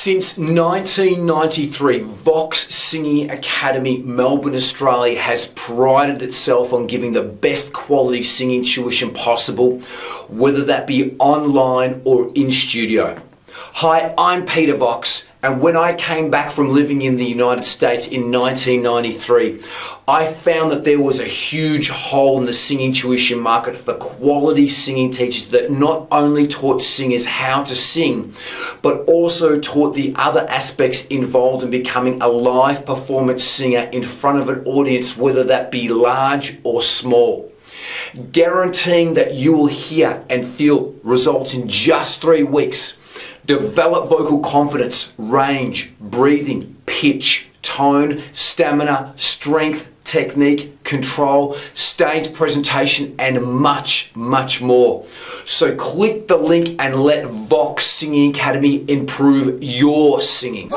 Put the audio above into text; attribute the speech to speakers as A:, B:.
A: Since 1993, Vox Singing Academy, Melbourne, Australia has prided itself on giving the best quality singing tuition possible, whether that be online or in studio. Hi, I'm Peter Vox, and when I came back from living in the United States in 1993, I found that there was a huge hole in the singing tuition market for quality singing teachers that not only taught singers how to sing, but also taught the other aspects involved in becoming a live performance singer in front of an audience, whether that be large or small. Guaranteeing that you will hear and feel results in just 3 weeks. Develop vocal confidence, range, breathing, pitch, tone, stamina, strength, technique, control, stage presentation, and much, much more. So click the link and let Vox Singing Academy improve your singing.